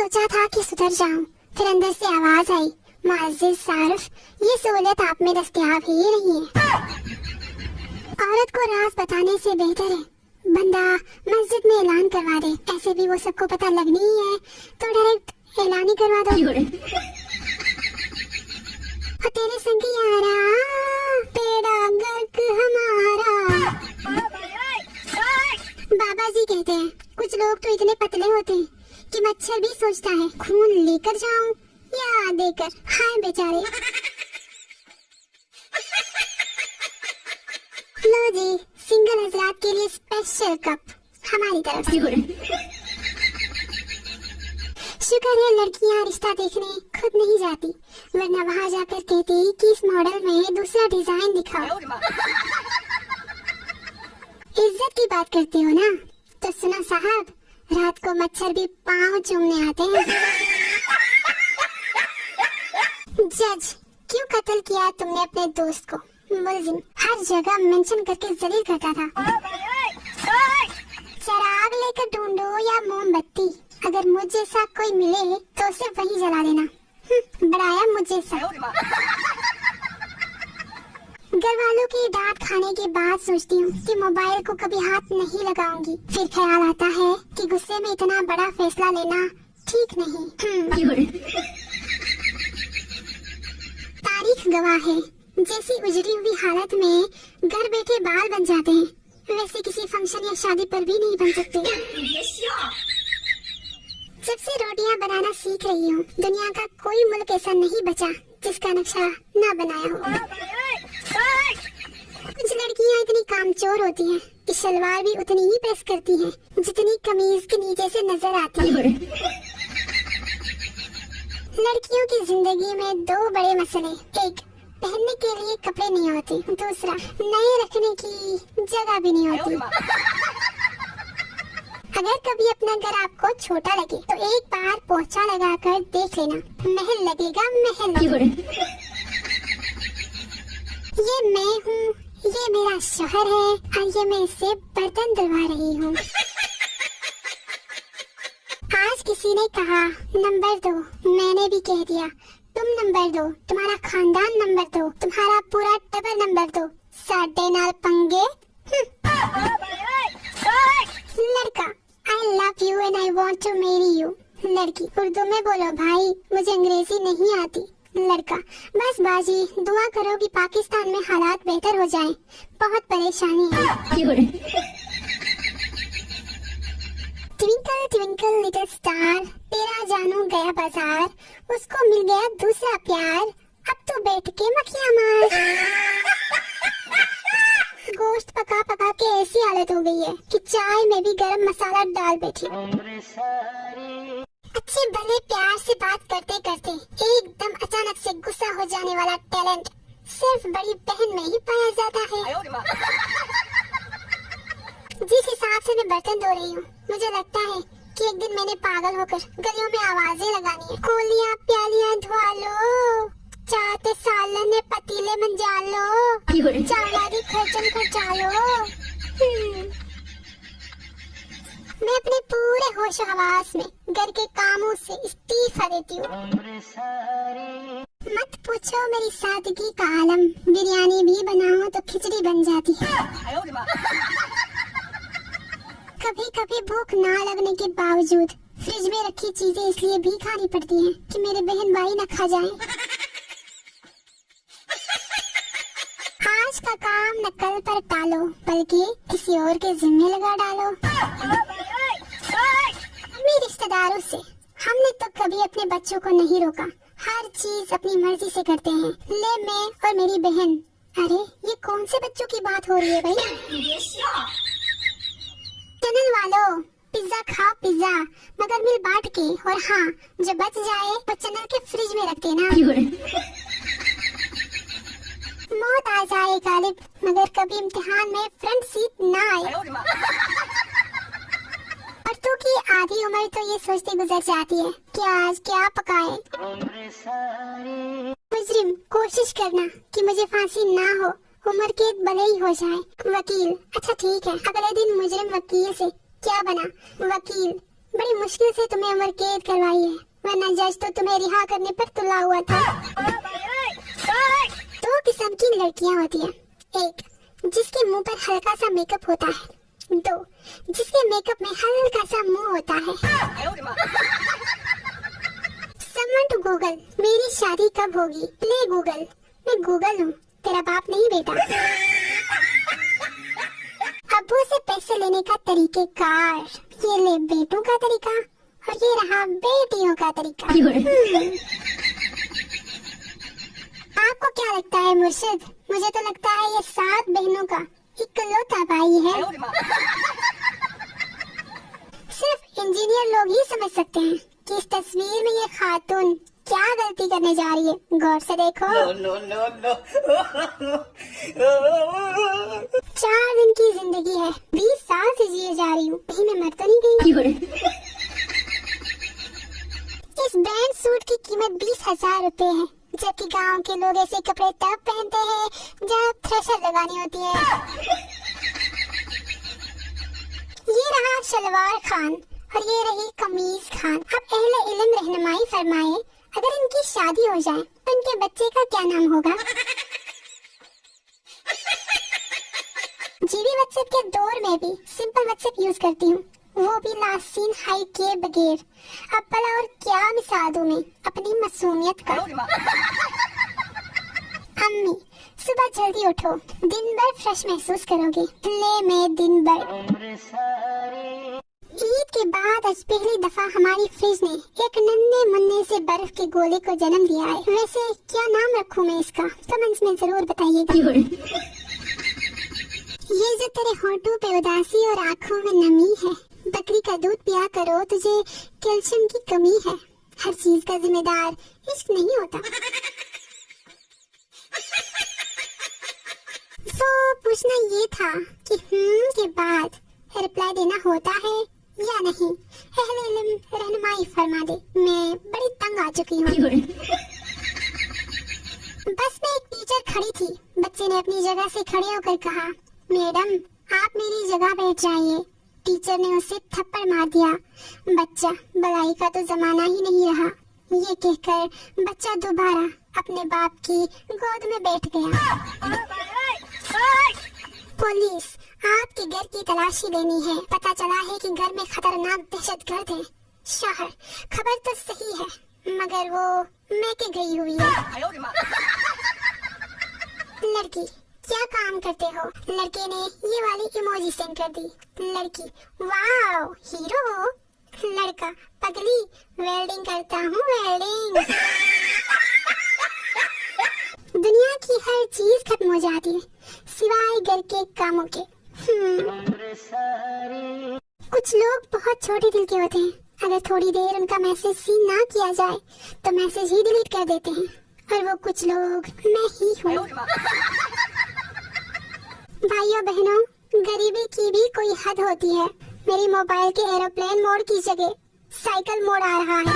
सोचा था कि सुधर जाऊं, फिर अंदर से आवाज आई, मुअज़्ज़िज़ सारिफ, ये सहूलियत आप में दस्तयाब ही नहीं है। औरत को राज बताने से बेहतर है बंदा मस्जिद में ऐलान करवा दे। ऐसे भी वो सबको पता लगनी ही है, तो डायरेक्ट ऐलान ही करवा दो। तेरे संग यारा तेरा गर्क हमारा। बाबा जी कहते हैं कुछ लोग तो इतने पतले होते हैं कि मच्छर भी सोचता है खून लेकर जाऊं या देकर। हाय बेचारे। लो जी, सिंगल हजरात के लिए स्पेशल कप हमारी तरफ से। शुक्र है लड़कियां रिश्ता देखने खुद नहीं जाती, वरना वहाँ जाकर कहती कि इस मॉडल में दूसरा डिजाइन दिखाओ। इज्जत की बात करते हो ना, तो सुनो साहब, रात को मच्छर भी पाँव चूमने आते हैं। जज, क्यों कत्ल किया तुमने अपने दोस्त को? मुलजिम हर जगह मेंशन करके जलील करता था। चिराग लेकर ढूंढो या मोमबत्ती, अगर मुझ जैसा कोई मिले तो उसे वही जला देना। बढ़ाया मुझ जैसा। घर वालों की डांट खाने के बाद सोचती हूँ कि मोबाइल को कभी हाथ नहीं लगाऊंगी। फिर ख्याल आता है कि गुस्से में इतना बड़ा फैसला लेना ठीक नहीं। तारीख गवाह है, जैसी उजड़ी हुई हालत में घर बैठे बाल बन जाते हैं, वैसे किसी फंक्शन या शादी पर भी नहीं बन सकते। जब से रोटियां बनाना सीख रही हूँ, दुनिया का कोई मुल्क ऐसा नहीं बचा जिसका नक्शा ना बनाया हो। कुछ लड़कियाँ इतनी कामचोर होती हैं कि शलवार भी उतनी ही प्रेस करती हैं जितनी कमीज के नीचे से नजर आती है। लड़कियों की जिंदगी में दो बड़े मसले, एक पहनने के लिए कपड़े नहीं होते, दूसरा नए रखने की जगह भी नहीं होती। अगर कभी अपना घर आपको छोटा लगे तो एक बार पोछा लगाकर देख लेना, महल लगेगा महल। ये मैं हूँ, ये मेरा शोहर है और ये मैं इससे बर्तन धुलवा रही हूँ। आज किसी ने कहा नंबर दो, मैंने भी कह दिया तुम नंबर दो, तुम्हारा खानदान नंबर दो, तुम्हारा पूरा टबर नंबर दो, साडे नाल पंगे। लड़का, I love you and I want to marry you। लड़की, उर्दू में बोलो भाई, मुझे अंग्रेजी नहीं आती। लड़का, बस बाजी, दुआ करो कि पाकिस्तान में हालात बेहतर हो जाएं, बहुत परेशानी है। ट्विंकल ट्विंकल लिटिल स्टार, तेरा जानू गया बाजार, उसको मिल गया दूसरा प्यार, अब तो बैठ के मक्खियाँ मार। गोश्त पका पका के ऐसी हालत हो गई है कि चाय में भी गरम मसाला डाल बैठी। अच्छे भले प्यार से बात करते करते एकदम अचानक से गुस्सा हो जाने वाला टैलेंट सिर्फ बड़ी बहन में ही पाया जाता है। जिस हिसाब से मैं बर्तन धो रही हूँ, मुझे लगता है कि एक दिन मैंने पागल होकर गलियों में आवाजें लगानी है। कोलियाँ प्यालियाँ धुआ लो, चाहते सालन ने पतीले मंजा लो, चावला की खर्चन खर्चा लो। मैं अपने पूरे होश हवास में घर के कामों से इस्तीफा देती हूँ। मत पूछो मेरी सादगी का आलम, बिरयानी भी बनाऊं तो खिचड़ी बन जाती है। कभी कभी भूख ना लगने के बावजूद फ्रिज में रखी चीजें इसलिए भी खानी पड़ती हैं कि मेरे बहन भाई न खा जाएं। आज का काम न कल पर टालो, बल्कि किसी और के जिम्मे लगा डालो। अपने रिश्तेदारों से हमने तो कभी अपने बच्चों को नहीं रोका, हर चीज अपनी मर्जी से करते हैं। ले मैं और मेरी बहन, अरे ये कौन से बच्चों की बात हो रही है भाई? चैनल वालों, पिज्जा खाओ पिज्जा, मगर मिल बांट के, और हाँ जो बच जाए वो चैनल के फ्रिज में रख देना। मौत आ जाए गालिब, मगर कभी इम्तिहान में फ्रंट सीट ना आए। औरतों की आधी उम्र तो ये सोचते गुजर जाती है कि आज क्या पकाएं। मुजरिम, कोशिश करना कि मुझे फांसी ना हो, उम्र कैद भले ही हो जाए। वकील, अच्छा ठीक है, अगले दिन मुजरिम वकील से क्या बना? वकील, बड़ी मुश्किल से तुम्हें उम्र कैद करवाई है, वरना जज तो तुम्हें रिहा करने पर तुला हुआ था। दो किस्म की लड़कियां होती हैं, एक जिसके मुंह पर हल्का सा मेकअप होता है, दो जिसके मेकअप में हल्का सा मुंह होता है। Someone to Google, मेरी शादी कब होगी? प्ले गूगल, मैं गूगल हूँ, तेरा बाप नहीं बेटा। अब्बू से पैसे लेने का तरीकेकार, ये ले बेटों का तरीका और ये रहा बेटियों का तरीका। आपको क्या लगता है मुर्शिद? मुझे तो लगता है ये 7 बहनों का इकलौता भाई है। सिर्फ इंजीनियर लोग ही समझ सकते हैं कि इस तस्वीर में ये खातून क्या गलती करने जा रही है। गौर से देखो। no. 4 दिन की जिंदगी है, 20 साल से जिए जा रही हूँ, कहीं मैं मर तो नहीं गई। इस बैंड सूट की कीमत 20,000 रुपए है, जबकि गांव के लोग ऐसे कपड़े तब पहनते हैं जब थ्रेशर लगानी होती है। ये रहा शलवार खान और ये रही कमीज खान। अब अहले इल्म रहनुमाई फरमाए, अगर इनकी शादी हो जाए तो इनके बच्चे का क्या नाम होगा? जीबी व्हाट्सएप के दौर में भी सिंपल व्हाट्सएप यूज करती हूँ, वो भी लास्ट सीन हाई के बगैर। अब भला और क्या मिसाल दूं मैं अपनी मासूमियत का। अम्मी सुबह जल्दी उठो, दिन भर फ्रेश महसूस करोगे। ले मैं दिन भर। ईद के बाद आज पहली दफा हमारी फ्रिज ने एक नन्हे मुन्ने से बर्फ के गोले को जन्म दिया है। वैसे क्या नाम रखूं मैं इसका? कमेंट्स में जरूर बताइएगा। ये जो तेरे होठों पे उदासी और आँखों में नमी है, बकरी का दूध पिया करो, तुझे कैल्शियम की कमी है। हर चीज का जिम्मेदार इश्क नहीं होता। तो पूछना ये था कि के बाद रिप्लाई देना होता है या नहीं? अहले इल्म रहनुमाई फरमा दे, मैं बड़ी तंग आ चुकी हूँ। बस में एक टीचर खड़ी थी, बच्चे ने अपनी जगह से खड़े होकर कहा, मैडम आप मेरी जगह बैठ जाइए। टीचर ने उसे थप्पड़ मार दिया। बच्चा भलाई का तो जमाना ही नहीं रहा, ये कहकर बच्चा दोबारा अपने बाप की गोद में बैठ गया। पुलिस आपके घर की तलाशी लेनी है, पता चला है कि घर में खतरनाक दहशतगर्द है। शहर खबर तो सही है, मगर वो मैके गई हुई है। लड़की क्या काम करते हो? लड़के ने ये वाली इमोजी सेंड कर दी। लड़की वाव हीरो हो। लड़का पगली वेल्डिंग करता हूँ, वेल्डिंग। दुनिया की हर चीज खत्म हो जाती है सिवाय घर के कामों के। कुछ लोग बहुत छोटे दिल के होते हैं, अगर थोड़ी देर उनका मैसेज सीन ना किया जाए तो मैसेज ही डिलीट कर देते हैं, और वो कुछ लोग मैं ही हूँ। भाइयों बहनों, गरीबी की भी कोई हद होती है। मेरी मोबाइल के एरोप्लेन मोड की जगह साइकिल मोड आ रहा है।